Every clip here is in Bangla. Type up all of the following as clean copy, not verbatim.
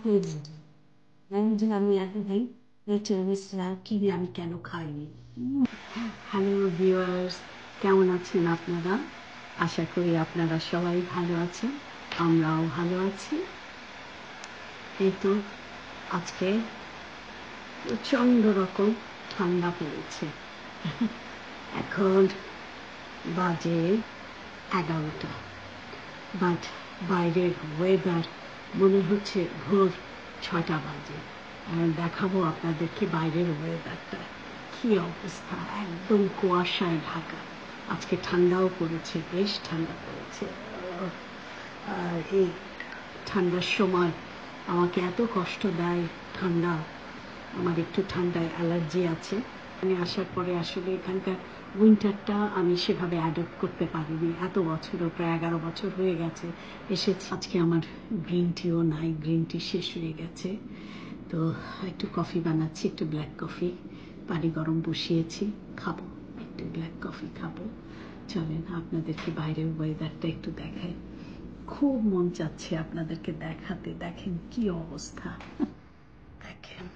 আমি এতদিন কিনে আমি কেন খাইনি। হ্যালো ভিউয়ার্স, কেমন আছেন আপনারা? আশা করি আপনারা সবাই ভালো আছেন, আমরাও ভালো আছি। এই তো আজকে প্রচণ্ড রকম ঠান্ডা পড়েছে। এখন বাজে 11টা, বাট বাইরের ওয়েদার মনে হচ্ছে ভোর 6টা বাজে। আর দেখাবো আপনাদেরকে বাইরের ওয়েদারটা কি অবস্থা, একদম কুয়াশায় ঢাকা। আজকে ঠান্ডাও পড়েছে, বেশ ঠান্ডা পড়েছে। আর এই ঠান্ডার সময় আমাকে এত কষ্ট দেয় ঠান্ডা, আমার একটু ঠান্ডায় অ্যালার্জি আছে। আমি আসার পরে আসলে এখানকার উইন্টারটা আমি সেভাবে অ্যাডপ্ট করতে পারিনি। এত বছরও, প্রায় 11 বছর হয়ে গেছে এসেছি। আজকে আমার গ্রিন টিও নাই, গ্রিন টি শেষ হয়ে গেছে। তো একটু কফি বানাচ্ছি, একটু ব্ল্যাক কফি, পানি গরম বসিয়েছি, খাবো, একটু ব্ল্যাক কফি খাবো। চলেন আপনাদেরকে বাইরের ওয়েদারটা একটু দেখাই। খুব মন চাচ্ছে আপনাদেরকে দেখাতে। দেখেন কি অবস্থা, দেখেন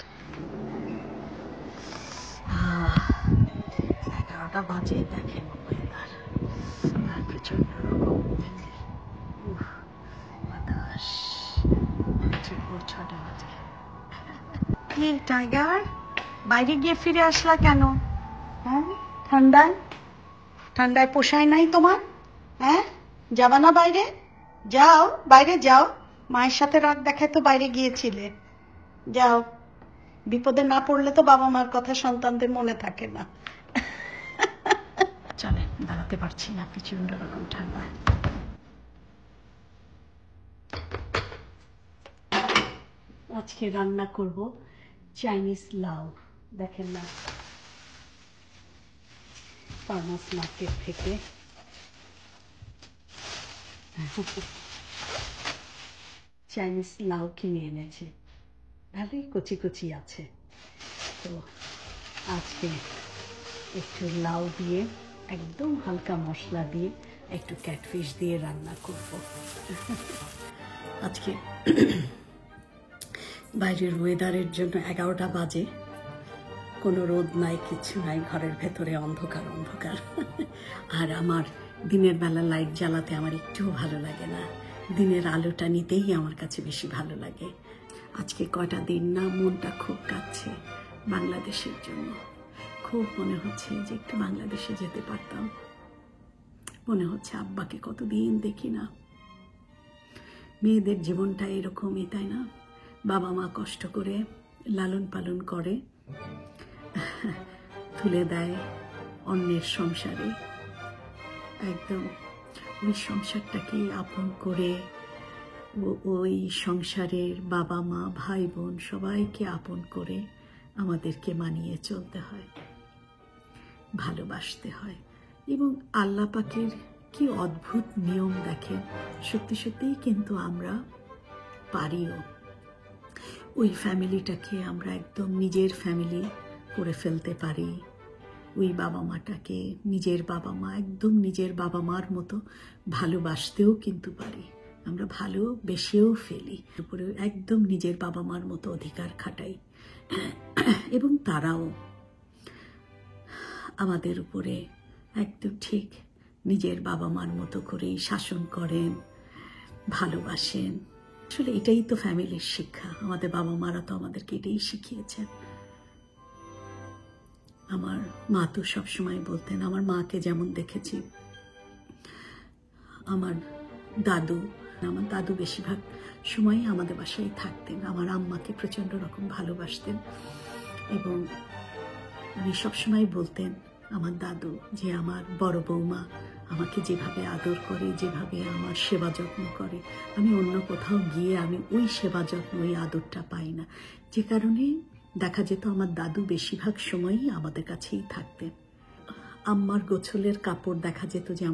11টা বাজে, দেখেন ওয়েদার। আর প্রচন্ড রকম বাতাস। ভোর 6টা বাজে। কি টাইগার, বাইরে গিয়ে ফিরে আসলা কেন? হ্যাঁ, ঠান্ডায় ঠান্ডায় পোষায় নাই তোমার? হ্যাঁ, যাবা না বাইরে? যাও, বাইরে যাও। মায়ের সাথে রাগ দেখায় তো বাইরে গিয়েছিলে, যাও। বিপদে না পড়লে তো বাবা মার কথা সন্তানদের মনে থাকে না। চলে, দাঁড়াতে পারছি না, প্রচন্ড রকম ঠান্ডা। আজকে রান্না করব চাইনিজ লাউ। দেখেন না, ফার্মার্স মার্কেট থেকে চাইনিজ লাউ কিনে এনেছে, ভালোই কচি কচি আছে। তো আজকে একটু লাউ দিয়ে, একদম হালকা মশলা দিয়ে, একটু ক্যাটফিশ দিয়ে রান্না করব। আজকে বাইরের ওয়েদারের জন্য 11টা বাজে, কোনো রোদ নাই, কিছু নাই, ঘরের ভেতরে অন্ধকার অন্ধকার। আর আমার দিনের বেলা লাইট জ্বালাতে আমার একটুও ভালো লাগে না, দিনের আলোটা নিতেই আমার কাছে বেশি ভালো লাগে। আজকে কয়টা দিন না মনটা খুব কাঁদছে বাংলাদেশের জন্য। খুব মনে হচ্ছে যে একটু বাংলাদেশে যেতে পারতাম। মনে হচ্ছে আব্বাকে কতদিন দেখি না। মেয়েদের জীবনটা এরকমই, তাই না? বাবা মা কষ্ট করে লালন পালন করে, তুলে দেয় অন্যের সংসারে, একদম ওই সংসারটাকে আপন করে, ওই সংসারের বাবা মা ভাই বোন সবাইকে আপন করে আমাদেরকে মানিয়ে চলতে হয়, ভালোবাসতে হয়। এবং আল্লাহ পাকের কি অদ্ভুত নিয়ম দেখেন, সত্যি সত্যিই কিন্তু আমরা পারিও। ওই ফ্যামিলিটাকে আমরা একদম নিজের ফ্যামিলি করে ফেলতে পারি। ওই বাবা মাটাকে নিজের বাবা মা, একদম নিজের বাবা মার মতো ভালোবাসতেও কিন্তু পারি। আমরা ভালোবেসেও ফেলি, উপরে একদম নিজের বাবা মার মতো অধিকার খাটাই। এবং তারাও আমাদের উপরে একদম ঠিক নিজের বাবা মার মতো করেই শাসন করেন, ভালোবাসেন। আসলে এটাই তো ফ্যামিলির শিক্ষা। আমাদের বাবা মারা তো আমাদেরকে এটাই শিখিয়েছেন। আমার মা তো সবসময় বলতেন, আমার মাকে যেমন দেখেছি, আমার দাদু বেশিরভাগ সময়ই আমাদের বাসায় থাকতেন। আমার আম্মাকে প্রচণ্ড রকম ভালোবাসতেন এবং উনি সবসময় বলতেন, আমার দাদু, যে আমার বড় বৌমা আমাকে যেভাবে আদর করে, যেভাবে আমার সেবা যত্ন করে, আমি অন্য কোথাও গিয়ে আমি ওই সেবা যত্ন, ওই আদরটা পাই না। যে কারণে দেখা যেত আমার দাদু বেশিরভাগ সময়ই আমাদের কাছেই থাকতেন। আম্মার গোছলের কাপড় দেখা যেত যে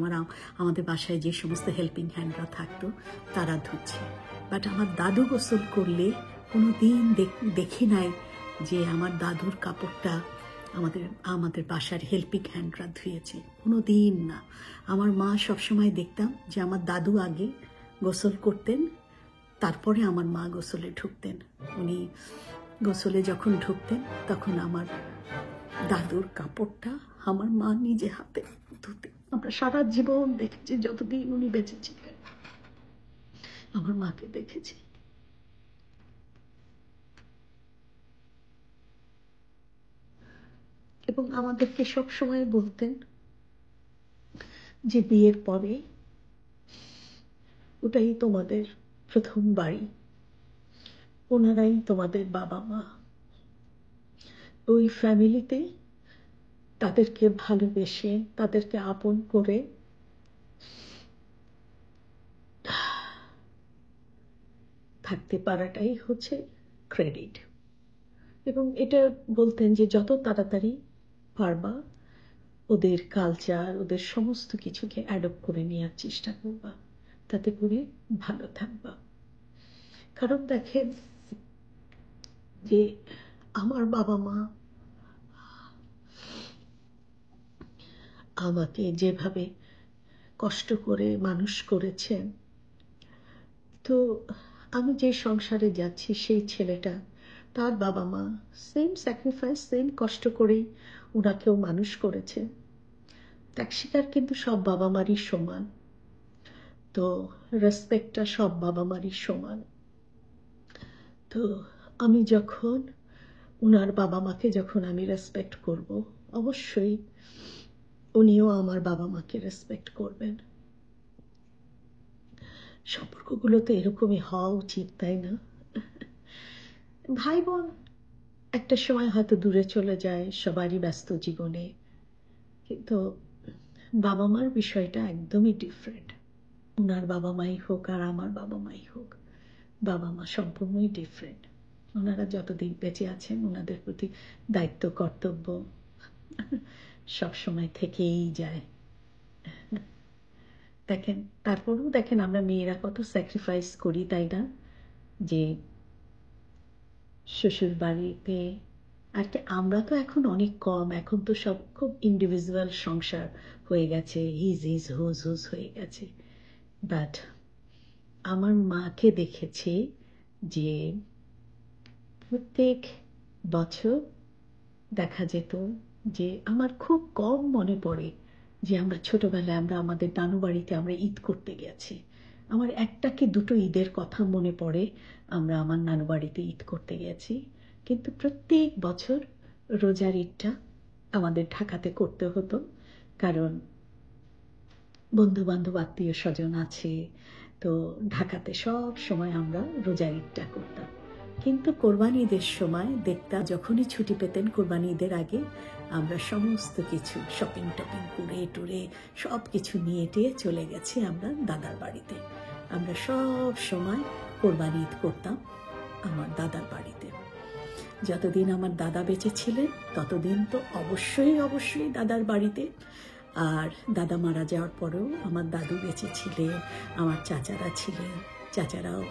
আমাদের বাসায় যে সমস্ত হেল্পিং হ্যান্ডরা থাকতো তারা ধুচ্ছে, বাট আমার দাদু গোসল করলে কোনো দিন দেখি নাই যে আমার দাদুর কাপড়টা আমাদের বাসার হেল্পিং হ্যান্ডরা ধুয়েছে, কোনো দিন না। আমার মা সবসময় দেখতাম যে আমার দাদু আগে গোসল করতেন, তারপরে আমার মা গোসলে ঢুকতেন। উনি গোসলে যখন ঢুকতেন তখন আমার দাদুর কাপড়টা আমার মা নিজে হাতে ধুতেন। আমরা সারা জীবন দেখেছি, যতদিন উনি বেঁচে ছিলেন আমার মাকে দেখেছি। এবং আমাদেরকে সব সময় বলতেন যে বিয়ের পরে ওটাই তোমাদের প্রথম বাড়ি, ওনারাই তোমাদের বাবা মা। ওই ফ্যামিলিতে তাদেরকে ভালোবেসে তাদেরকে আপন করে থাকতে পারাটাই হচ্ছে ক্রেডিট। এবং এটা বলতেন যে যত তাড়াতাড়ি পারবা ওদের কালচার, ওদের সমস্ত কিছুকে অ্যাডপ্ট করে নেওয়ার চেষ্টা করবা, তাতে করে ভালো থাকবা। কারণ দেখেন যে আমার বাবা মা আমাকে যেভাবে কষ্ট করে মানুষ করেছেন, তো আমি যে সংসারে যাচ্ছি সেই ছেলেটা, তার বাবা মা সেম স্যাক্রিফাইস, সেম কষ্ট করেই ওনাকেও মানুষ করেছে। ত্যাগ স্বীকার কিন্তু সব বাবা মারই সমান, তো রেসপেক্টটা সব বাবা মারই সমান। তো আমি যখন ওনার বাবা মাকে যখন আমি রেসপেক্ট করব, অবশ্যই উনিও আমার বাবা মাকে রেসপেক্ট করবেন। সম্পর্কগুলো তো এরকমই হওয়া উচিত, তাই না? ভাই বোন একটা সময় হয়তো দূরে চলে যায় সবারই ব্যস্ত জীবনে, কিন্তু বাবা মার বিষয়টা একদমই ডিফারেন্ট। ওনার বাবা মাই হোক আর আমার বাবা মাই হোক, বাবা মা সম্পূর্ণই ডিফারেন্ট। ওনারা যতদিন বেঁচে আছেন ওনাদের প্রতি দায়িত্ব কর্তব্য সবসময় থেকেই যায়। দেখেন, তারপরেও দেখেন আমরা মেয়েরা কত স্যাক্রিফাইস করি, তাই না? যে শ্বশুর বাড়িতে আর কি, আমরা তো এখন অনেক কম, এখন তো সব খুব ইন্ডিভিজুয়াল সংসার হয়ে গেছে, হিজ হুজ হুজ হয়ে গেছে। বাট আমার মাকে দেখেছি যে প্রত্যেক বছর দেখা যেত যে আমার খুব কম মনে পড়ে যে আমরা ছোটবেলায় আমরা আমাদের নানু বাড়িতে আমরা ঈদ করতে গেছি। আমার একটা কি দুটো ঈদের কথা মনে পড়ে আমরা আমার নানু বাড়িতে ঈদ করতে গেছি, কিন্তু প্রত্যেক বছর রোজার ঈদটা আমাদের ঢাকাতে করতে হতো, কারণ বন্ধু বান্ধব আত্মীয় স্বজন আছে, তো ঢাকাতে সব সময় আমরা রোজার ঈদটা করতাম। কিন্তু কোরবানি ঈদের সময় দেখতাম যখনই ছুটি পেতেন কোরবানি ঈদের আগে আমরা সমস্ত কিছু শপিং টপিং করে টুরে সব কিছু নিয়ে টিয়ে চলে গেছি আমরা দাদার বাড়িতে। আমরা সব সময় কোরবানি ঈদ করতাম আমার দাদার বাড়িতে। যতদিন আমার দাদা বেঁচে ছিলেন ততদিন তো অবশ্যই দাদার বাড়িতে। আর দাদা মারা যাওয়ার পরেও আমার দাদু বেঁচে ছিলেন, আমার চাচারা ছিলেন, চাচারাও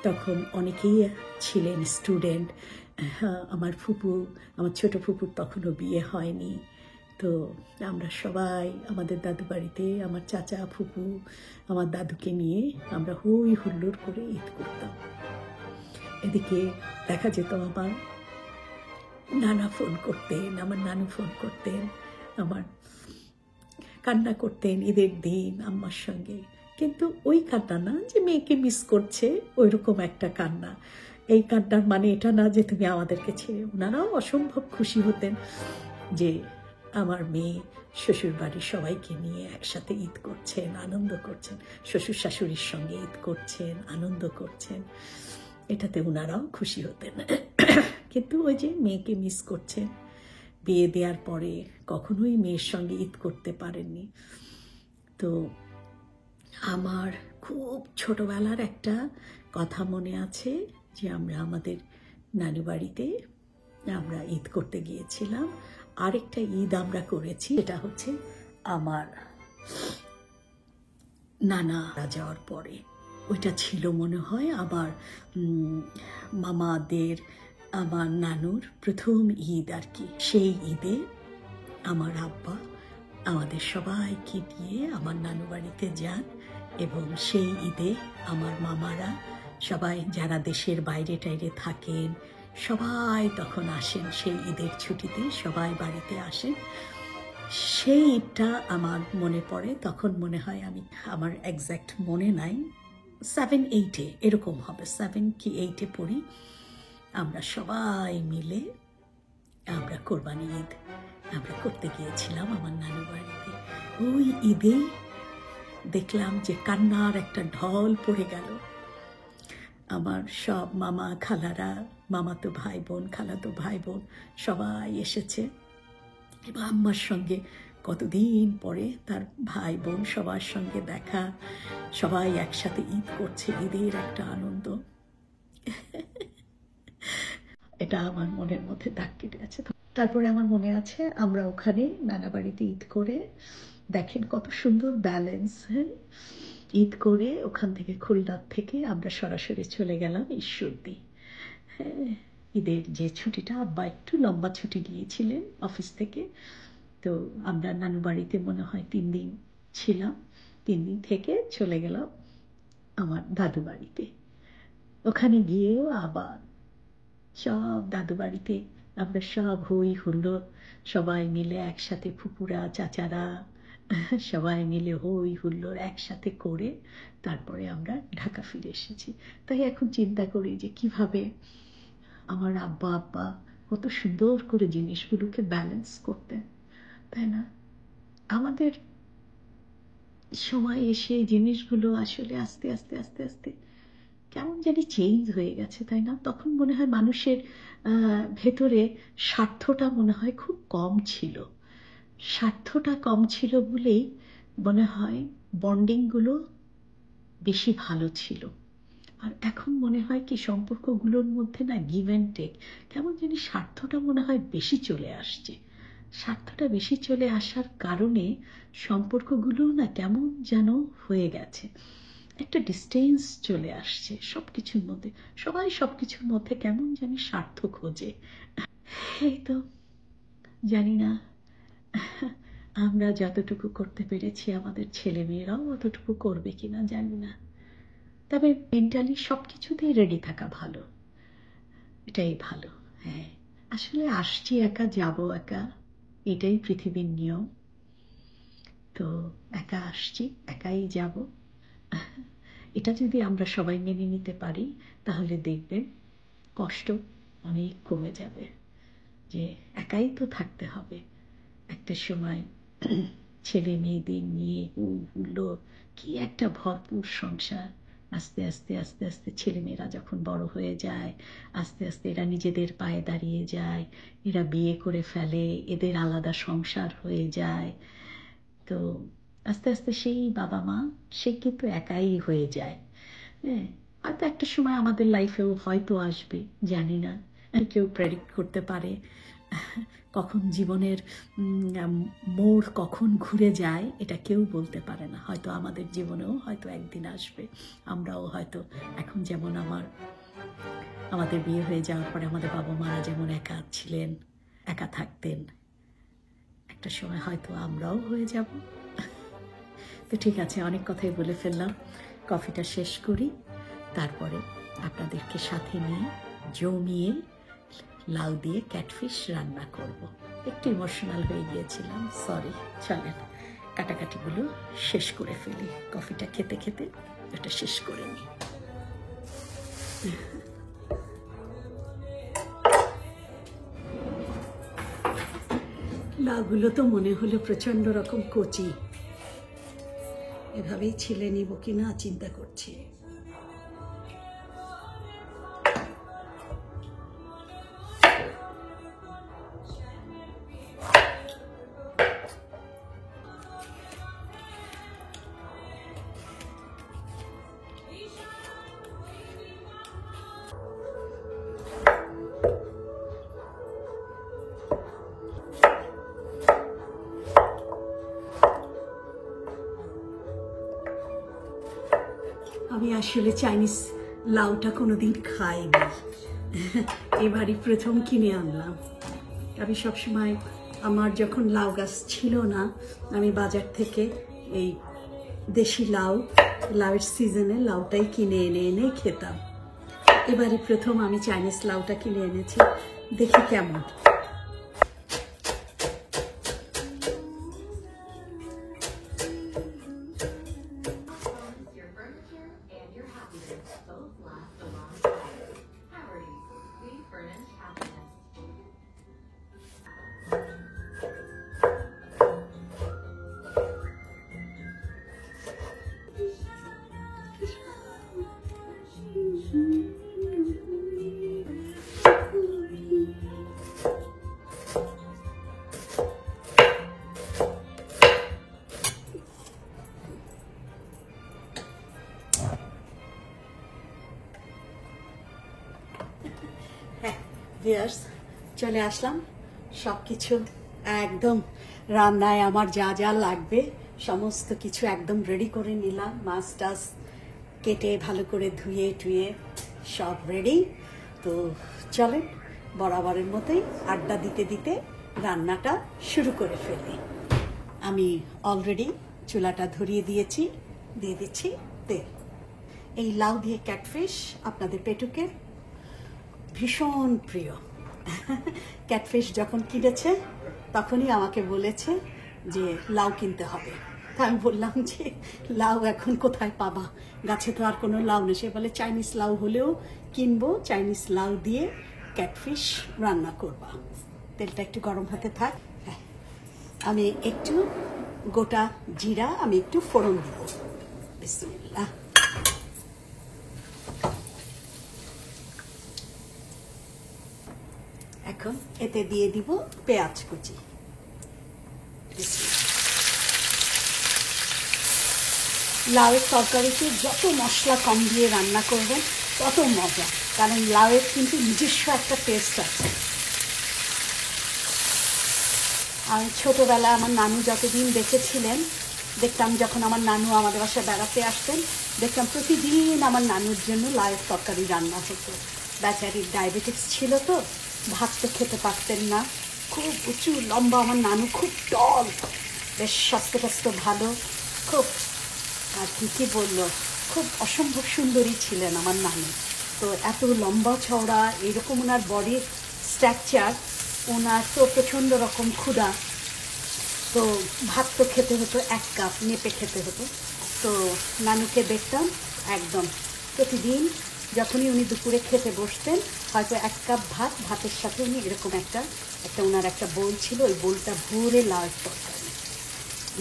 তখন অনেকেই ছিলেন স্টুডেন্ট। আমার ফুপু, আমার ছোট ফুপুর তখনও বিয়ে হয়নি, তো আমরা সবাই আমাদের দাদু বাড়িতে আমার চাচা ফুপু আমার দাদুকে নিয়ে আমরা হই হুল্লোড় করে ঈদ করতাম। এদিকে দেখা যেত আমার নানা ফোন করতেন, আমার নানু ফোন করতেন, আমার কান্না করতেন ঈদের দিন আম্মার সঙ্গে। কিন্তু ওই কান্না না যে মেয়েকে মিস করছে ওই রকম একটা কান্না। এই কান্নার মানে এটা না যে তুমি আমাদেরকে ছেড়ে। ওনারাও অসম্ভব খুশি হতেন যে আমার মেয়ে শ্বশুর বাড়ির সবাইকে নিয়ে একসাথে ঈদ করছেন, আনন্দ করছেন, শ্বশুর শাশুড়ির সঙ্গে ঈদ করছেন, আনন্দ করছেন, এটাতে ওনারাও খুশি হতেন। কিন্তু ওই যে মেয়েকে মিস করছেন, বিয়ে দেওয়ার পরে কখনোই মেয়ের সঙ্গে ঈদ করতে পারেননি। তো আমার খুব ছোটবেলার একটা কথা মনে আছে যে আমরা আমাদের নানু বাড়িতে আমরা ঈদ করতে গিয়েছিলাম। আরেকটা ঈদ আমরা করেছি, এটা হচ্ছে আমার নানা যাওয়ার পরে। ওইটা ছিল মনে হয় আমার মামাদের, আমার নানুর প্রথম ঈদ আর কি। সেই ঈদে আমার আব্বা আমাদের সবাইকে নিয়ে আমার নানু বাড়িতে যান এবং সেই ঈদে আমার মামারা সবাই যারা দেশের বাইরে টাইরে থাকেন সবাই তখন আসেন, সেই ঈদের ছুটিতে সবাই বাড়িতে আসেন। সেই ঈদটা আমার মনে পড়ে, তখন মনে হয় আমার একজ্যাক্ট মনে নাই, 7-8 এরকম হবে, 7 কি 8 পড়ি। আমরা সবাই মিলে আমরা কোরবানি ঈদ আমরা করতে গিয়েছিলাম আমার নানু বাড়িতে। ওই ঈদে দেখলাম যে কান্নার একটা ঢল পড়ে গেল। আমার সব মামা খালারা, মামাতো ভাই বোন, খালাতো ভাই বোন সবাই এসেছে এবং আম্মার সঙ্গে কতদিন পরে তার ভাই বোন সবার সঙ্গে দেখা, সবাই একসাথে ঈদ করছে, ঈদের একটা আনন্দ, এটা আমার মনের মধ্যে দাগ কেটে আছে। তারপরে আমার মনে আছে আমরা ওখানে নানা বাড়িতে ঈদ করে, দেখেন কত সুন্দর ব্যালেন্স, হ্যাঁ, ঈদ করে ওখান থেকে খুলনার থেকে আমরা সরাসরি চলে গেলাম ঈশ্বরদী। হ্যাঁ, ঈদের যে ছুটিটা আব্বা একটু লম্বা ছুটি নিয়েছিলেন অফিস থেকে, তো আমরা নানু বাড়িতে মনে হয় 3 দিন ছিলাম। 3 দিন থেকে চলে গেলাম আমার দাদু বাড়িতে। ওখানে গিয়েও আবার সব দাদু বাড়িতে আমরা সব হই হুল্লোড়, সবাই মিলে একসাথে, ফুপুরা চাচারা সবাই মিলে হই হুল্লোড় একসাথে করে তারপরে আমরা ঢাকা ফিরে এসেছি। তাই এখন চিন্তা করি যে কিভাবে আমার আব্বা কত সুন্দর করে জিনিসগুলোকে ব্যালেন্স করতেন, তাই না? আমাদের সময় এসে জিনিসগুলো আসলে আস্তে আস্তে আস্তে আস্তে কেমন জানি চেঞ্জ হয়ে গেছে, তাই না? তখন মনে হয় মানুষের ভেতরে স্বার্থটা মনে হয় খুব কম ছিল। স্বার্থটা কম ছিল বলেই মনে হয় বন্ডিংগুলো বেশি ভালো ছিল। আর এখন মনে হয় কি সম্পর্কগুলোর মধ্যে না গিভ অ্যান্ড টেক, কেমন জানি স্বার্থটা মনে হয় বেশি চলে আসছে। স্বার্থটা বেশি চলে আসার কারণে সম্পর্কগুলো না কেমন যেন হয়ে গেছে, একটা ডিস্টেন্স চলে আসছে সব কিছুর মধ্যে, সবাই সব কিছুর মধ্যে কেমন জানি স্বার্থ খোঁজে। এই তো জানি না আমরা যতটুকু করতে পেরেছি আমাদের ছেলে মেয়েরাও অতটুকু করবে কিনা জানি না, তবে মেন্টালি সব কিছুতেই রেডি থাকা ভালো, এটাই ভালো। হ্যাঁ, আসলে আসছি একা, যাব একা, এটাই পৃথিবীর নিয়ম। তো একা আসছি, একাই যাব, এটা যদি আমরা সবাই মেনে নিতে পারি তাহলে দেখবেন কষ্ট অনেক কমে যাবে। যে একাই তো থাকতে হবে একটা সময়, ছেলে মেয়েদের নিয়ে উঠলো কি একটা ভরপুর সংসার। আস্তে আস্তে আস্তে আস্তে ছেলেমেয়েরা যখন বড় হয়ে যায়, আস্তে আস্তে এরা নিজেদের পায়ে দাঁড়িয়ে যায়, এরা বিয়ে করে ফেলে, এদের আলাদা সংসার হয়ে যায়। তো আস্তে আস্তে সেই বাবা মা সে কিন্তু একাই হয়ে যায়। হ্যাঁ, হয়তো একটা সময় আমাদের লাইফেও হয়তো আসবে, জানি না, কেউ প্রেডিক্ট করতে পারে কখন জীবনের মোড় কখন ঘুরে যায় এটা কেউ বলতে পারে না। হয়তো আমাদের জীবনেও হয়তো একদিন আসবে, আমরাও হয়তো এখন যেমন আমাদের বিয়ে হয়ে যাওয়ার পরে আমাদের বাবা মারা যেমন একা ছিলেন, একা থাকতেন, একটা সময় হয়তো আমরাও হয়ে যাব। তো ঠিক আছে, অনেক কথাই বলে ফেললাম, কফিটা শেষ করি, তারপরে আপনাদেরকে সাথে নিয়ে জমিয়ে লাউ দিয়ে ক্যাটফিশ রান্না করব। একটু ইমোশনাল হয়ে গিয়েছিলাম, সরি। চলেন কাটাকাটিগুলো শেষ করে ফেলি, কফিটা খেতে খেতে এটা শেষ করে নিই। লাউগুলো তো মনে হলো প্রচন্ড রকম কচি, এভাবেই ছিলে নিব কিনা চিন্তা করছি। আমি আসলে চাইনিজ লাউটা কোনোদিন খাইনি, এবারই প্রথম কিনে আনলাম। আমি সবসময় আমার যখন লাউ গাছ ছিল না, আমি বাজার থেকে এই দেশি লাউয়ের সিজনে লাউটাই কিনে এনে এনে খেতাম। এবারে প্রথম আমি চাইনিজ লাউটা কিনে এনেছি, দেখি কেমন। ভিউয়ার্স, চলে আসলাম, সব কিছু একদম রান্নায় আমার যা যা লাগবে সমস্ত কিছু একদম রেডি করে নিলাম। মাছ টাছ কেটে ভালো করে ধুয়ে টুয়ে সব রেডি। তো চলেন বরাবরের মতোই আড্ডা দিতে দিতে রান্নাটা শুরু করে ফেলি। আমি অলরেডি চুলাটা ধরিয়ে দিয়েছি, দিয়ে দিচ্ছি তেল। এই লাউ দিয়ে ক্যাটফিশ আপনাদের পেটুকের ভীষণ প্রিয়। ক্যাটফিশ যখন কিনেছে তখনই আমাকে বলেছে যে লাউ কিনতে হবে। তা আমি বললাম যে লাউ এখন কোথায় পাবা, গাছে তো আর কোনো লাউ নেই। সে বলে চাইনিজ লাউ হলেও কিনবো, চাইনিজ লাউ দিয়ে ক্যাটফিশ রান্না করবা। তেলটা একটু গরম হতে থাক। আমি একটু গোটা জিরা আমি একটু ফোড়ন দিব। বিসমিল্লাহ। এখন এতে দিয়ে দিব পেঁয়াজ কুচি। লাউয়ের তরকারিতে যত মশলা কম দিয়ে রান্না করবেন তত মজা, কারণ লাউয়ের কিন্তু নিজস্ব একটা টেস্ট আছে। আমি ছোটবেলা আমার নানু যতদিন দেখেছিলেন, দেখতাম যখন আমার নানু আমাদের বাসায় বেড়াতে আসতেন, দেখতাম প্রতিদিন আমার নানুর জন্য লাউয়ের তরকারি রান্না হতো। বেচারির ডায়াবেটিস ছিল তো, ভাত তো খেতে পারতেন না, খুব উঁচু লম্বা আমার নানু, খুব টল, বেশ স্বাস্থ্য টাস্থ্য ভালো, খুব আর কি বললো, খুব অসম্ভব সুন্দরী ছিলেন আমার নানু। তো এত লম্বা চওড়া এরকম ওনার বডির স্ট্রাকচার, ওনার তো প্রচণ্ড রকম ক্ষুধা, তো ভাত তো খেতে হতো 1 কাপ মেপে খেতে হতো। তো নানুকে দেখতাম একদম প্রতিদিন যখনই উনি দুপুরে খেতে বসতেন, হয়তো 1 কাপ ভাত, ভাতের সাথে উনি এরকম একটা ওনার একটা বোল ছিল, ওই বোলটা ভরে লাউয়ের তরকারি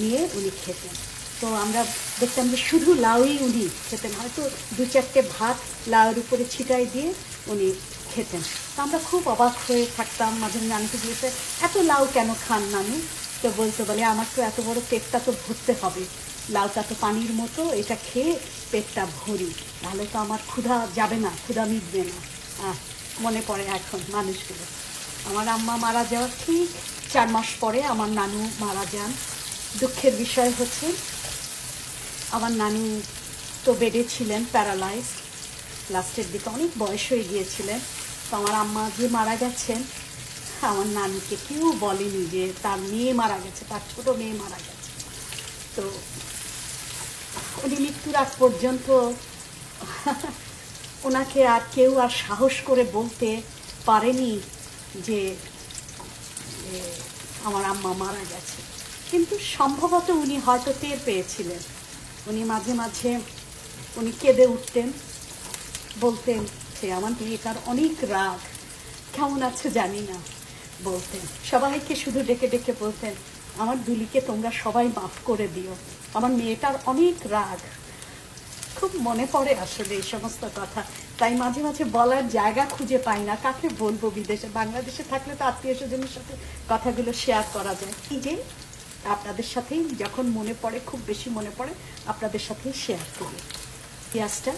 নিয়ে উনি খেতেন। তো আমরা দেখতাম যে শুধু লাউই উনি খেতেন, হয়তো 2-4টে ভাত লাউয়ের উপরে ছিটাই দিয়ে উনি খেতেন। তো আমরা খুব অবাক হয়ে থাকতাম, মাঝে মাঝে নানুকে দিয়েছে এত লাউ কেন খান নানু? তো বলতে বলে আমার তো এত বড় পেটটা তো ভরতে হবে, লাউটা তো পানির মতো, এটা খেয়ে পেটটা ভরি, তাহলে তো আমার ক্ষুধা যাবে না, ক্ষুধা মিটবে না। মনে পড়ে এখন মানুষগুলো। আমার আম্মা মারা যাওয়ার ঠিক 4 মাস পরে আমার নানু মারা যান। দুঃখের বিষয় হচ্ছে আমার নানু তো বেডে ছিলেন, প্যারালাইজ, লাস্টের দিকে অনেক বয়স হয়ে গিয়েছিলেন। তো আমার আম্মা যে মারা গেছেন, আমার নানুকে কেউ বলেনি যে তার মেয়ে মারা গেছে, তার ছোট মেয়ে মারা গেছে। তো উনি মৃত্যুর আগ পর্যন্ত ওনাকে আর কেউ আর সাহস করে বলতে পারেনি যে আমার আম্মা মারা গেছে। কিন্তু সম্ভবত উনি হয়তো টের পেয়েছিলেন। উনি মাঝে মাঝে উনি কেঁদে উঠতেন, বলতেন যে আমার মেয়েটার অনেক রাগ, কেমন আছে জানি না, বলতেন। সবাইকে শুধু ডেকে ডেকে বলতেন আমার দুলিকে তোমরা সবাই মাফ করে দিও, আমার মেয়েটার অনেক রাগ। খুব মনে পড়ে আসলে এই সমস্ত কথা, তাই মাঝে মাঝে বলার জায়গা খুঁজে পাই না, কাকে বলবো। বিদেশে, বাংলাদেশে থাকলে তো আত্মীয় স্বজনের সাথে কথাগুলো শেয়ার করা যায়। এই যে আপনাদের সাথেই যখন মনে পড়ে, খুব বেশি মনে পড়ে, আপনাদের সাথেই শেয়ার করি। পেঁয়াজটা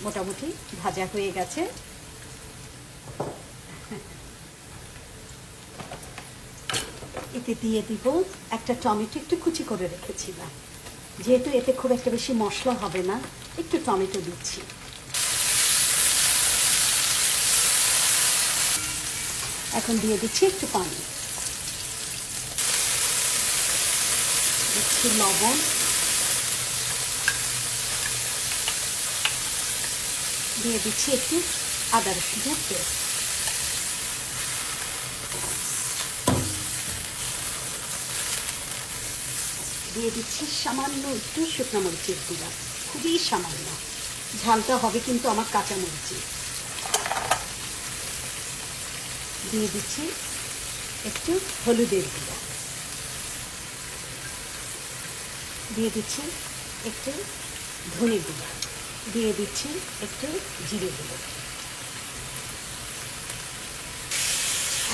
মোটামুটি ভাজা হয়ে গেছে। এতে দিয়ে দিব একটা টমেটো, একটু কুচি করে রেখেছিলাম, যেহেতু এতে খুব একটা বেশি মশলা হবে না, একটু টমেটো দিচ্ছি। এখন দিয়ে দিচ্ছি একটু পানি, দিচ্ছি লবণ, দিয়ে দিচ্ছি একটু আদা রসুনের পেস্ট, দিয়ে দিচ্ছি সামান্য একটু শুকনো মরিচের গুঁড়া, খুবই সামান্য, ঝালটা হবে কিন্তু আমার কাঁচা মরিচে। দিয়ে দিচ্ছি একটু হলুদের গুঁড়া, দিয়ে দিচ্ছি একটু ধনে গুঁড়া, দিয়ে দিচ্ছি একটু জিরে গুঁড়ো।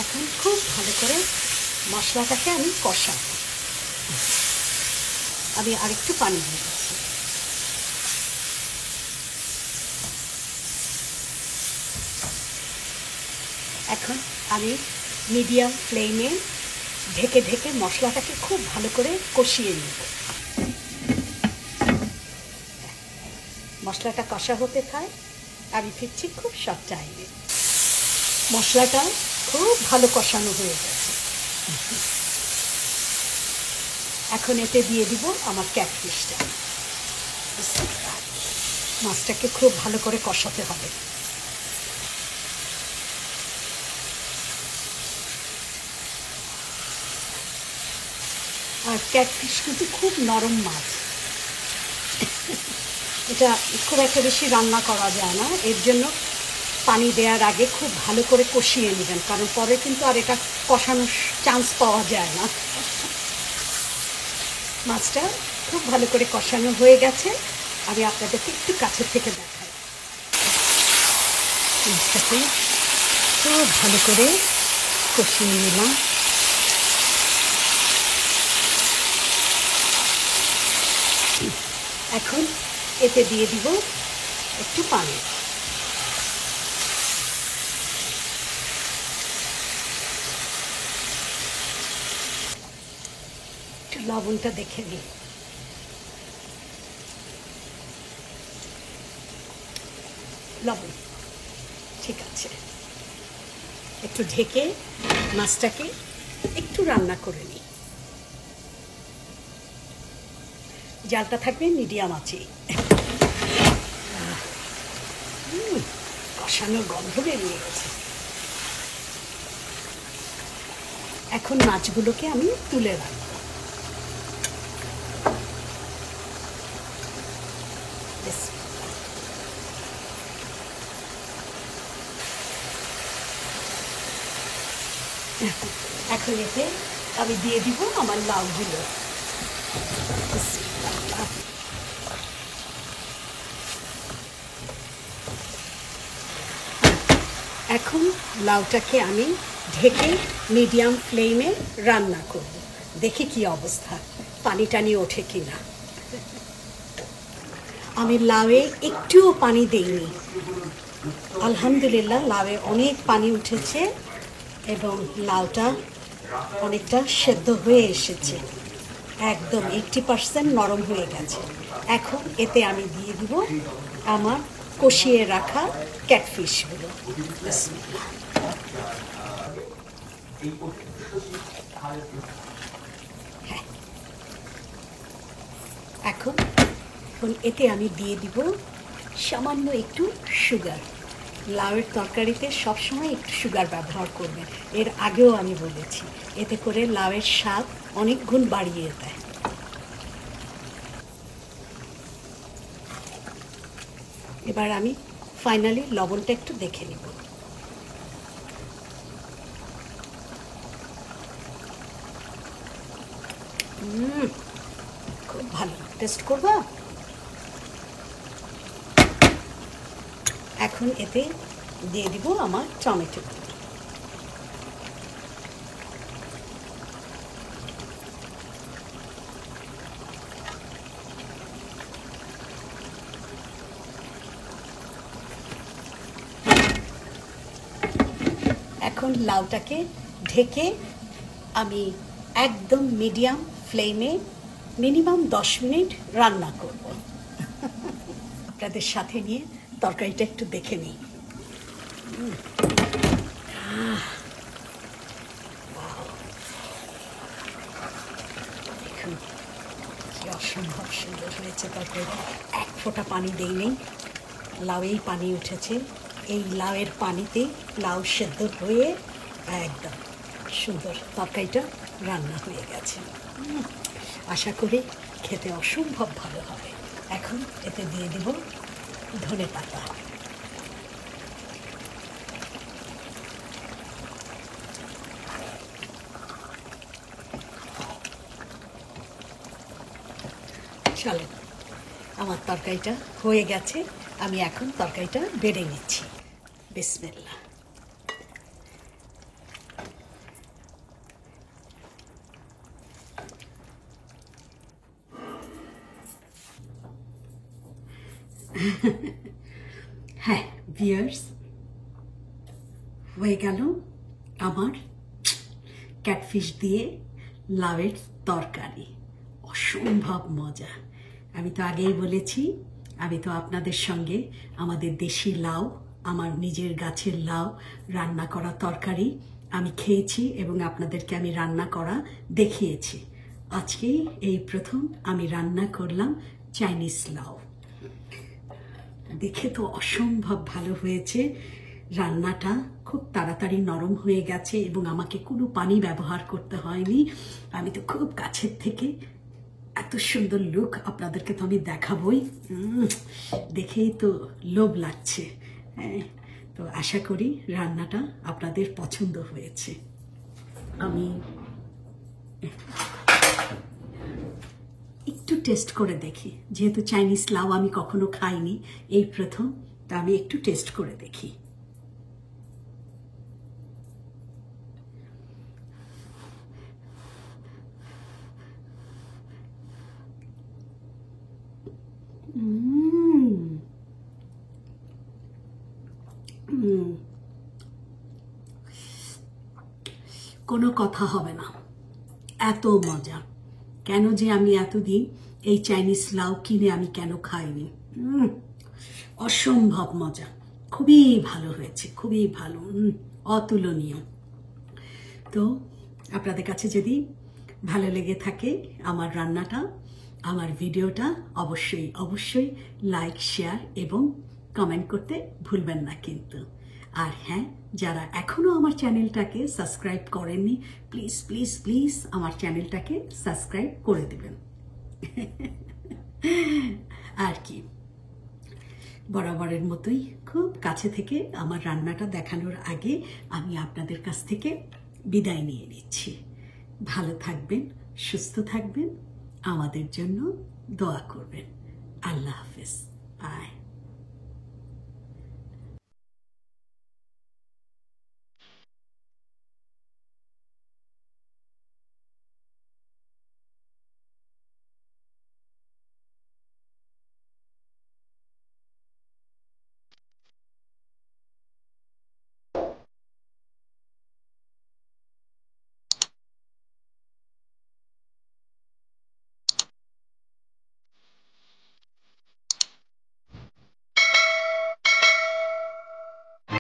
এখন খুব ভালো করে মশলাটাকে আমি কষাবো। আমি আরেকটু পানি দিয়ে দিচ্ছি। এখন আমি মিডিয়াম ফ্লেমে ঢেকে ঢেকে মশলাটাকে খুব ভালো করে কষিয়ে নেব। মশলাটা কষা হতে থাক, আমি ফিরছি খুব শর্ট টাইমে। মশলাটা খুব ভালো কষানো হয়ে গেছে। এখন এতে দিয়ে দিব আমার ক্যাটফিশটা। মাছটাকে খুব ভালো করে কষাতে হবে। আর ক্যাটফিশ কিন্তু খুব নরম মাছ, এটা খুব একটা বেশি রান্না করা যায় না, এর জন্য পানি দেওয়ার আগে খুব ভালো করে কষিয়ে নেবেন, কারণ পরে কিন্তু আর এটা কষানোর চান্স পাওয়া যায় না। মাছটা খুব ভালো করে কষানো হয়ে গেছে, আমি আপনাদেরকে একটু কাছের থেকে দেখাই। মাছটাকে খুব ভালো করে কষিয়ে নিলাম। এখন এতে দিয়ে দিব একটু পানি। একটু লবণটা দেখে নিই। লবণ ঠিক আছে। একটু ঢেকে মাছটাকে একটু রান্না করে নিই। জালটা থাকবে মিডিয়াম আছে। কষানোর গন্ধ বেরিয়ে গেছে। এখন মাছগুলোকে আমি তুলে রাখবো। এখন এতে আমি দিয়ে দিব আমার লাউগুলো। এখন লাউটাকে আমি ঢেকে মিডিয়াম ফ্লেমে রান্না করব, দেখি কি অবস্থা, পানি টানি ওঠে কিনা। আমি লাউয়ে একটুও পানি দেইনি, আলহামদুলিল্লাহ লাউয়ে অনেক পানি উঠেছে এবং লাউটা অনেকটা সেদ্ধ হয়ে এসেছে, একদম 80% নরম হয়ে গেছে। এখন এতে আমি দিয়ে দিব আমার কষিয়ে রাখা ক্যাটফিশগুলো। হ্যাঁ, এখন এতে আমি দিয়ে দিব সামান্য একটু সুগার। লাউয়ের তরকারিতে সবসময় একটু সুগার ব্যবহার করবেন, এর আগেও আমি বলেছি, এতে করে লাউয়ের স্বাদ অনেক গুণ বাড়িয়ে দেয়। এবার আমি ফাইনালি লবণটা একটু দেখে নিব। খুব ভালো, টেস্ট করবা? এখন এতে দিয়ে দিব আমার টমেটো। এখন লাউটাকে ঢেকে আমি একদম মিডিয়াম ফ্লেমে মিনিমাম 10 মিনিট রান্না করব। আপনাদের সাথে নিয়ে তরকারিটা একটু দেখে নিই। দেখুন কি অসম্ভব সুন্দর হয়েছে তরকারিটা, এক ফোঁটা পানি দেই নেই, লাউয়েই পানি উঠেছে, এই লাউয়ের পানিতে লাউ সেদ্ধ হয়ে একদম সুন্দর তরকারিটা রান্না হয়ে গেছে। আশা করি খেতে অসম্ভব ভালো হবে। এখন এতে দিয়ে দিব ধনেপাতা। চলেন, আমার তরকারিটা হয়ে গেছে, আমি এখন তরকারিটা বেড়ে নিচ্ছি। বিসমিল্লাহ। হ্যাঁ ভিউয়ার্স, হয়ে গেল আমার ক্যাটফিশ দিয়ে লাউয়ের তরকারি। অসম্ভব মজা। আমি তো আগেই বলেছি, আমি তো আপনাদের সঙ্গে আমাদের দেশি লাউ, আমার নিজের গাছের লাউ রান্না করা তরকারি আমি খেয়েছি এবং আপনাদেরকে আমি রান্না করা দেখিয়েছি। আজকে এই প্রথম আমি রান্না করলাম চাইনিজ লাউ। দেখে তো অসম্ভব ভালো হয়েছে। রান্নাটা খুব তাড়াতাড়ি নরম হয়ে গেছে এবং আমাকে কোনো পানি ব্যবহার করতে হয়নি। আমি তো খুব কাছের থেকে এত সুন্দর লুক আপনাদেরকে তো আমি দেখাবই, দেখেই তো লোভ লাগছে। হ্যাঁ, তো আশা করি রান্নাটা আপনাদের পছন্দ হয়েছে। আমি একটু টেস্ট করে দেখি, যেহেতু চাইনিজ লাউ আমি কখনো খাইনি, এই প্রথম, তা আমি একটু টেস্ট করে দেখি। কোনো কথা হবে না, এত মজা। কেন যে আমি এতদিন এই চাইনিজ লাউ কিনে আমি কেন খাইনি। অসম্ভব মজা, খুবই ভালো হয়েছে, খুবই ভালো, অতুলনীয়। তো আপনাদের কাছে যদি ভালো লেগে থাকে আমার রান্নাটা, আমার ভিডিওটা, অবশ্যই অবশ্যই লাইক, শেয়ার এবং কমেন্ট করতে ভুলবেন না কিন্তু। আর হ্যাঁ, যারা এখনো আমার চ্যানেলটাকে সাবস্ক্রাইব করেননি, প্লিজ প্লিজ প্লিজ আমার চ্যানেলটাকে সাবস্ক্রাইব করে দেবেন। আর কি, বরাবরের মতোই খুব কাছে থেকে আমার রান্নাটা দেখানোর আগে আমি আপনাদের কাছ থেকে বিদায় নিয়ে নিচ্ছি। ভালো থাকবেন, সুস্থ থাকবেন, আমাদের জন্য দোয়া করবেন। আল্লাহ হাফেজ। বাই।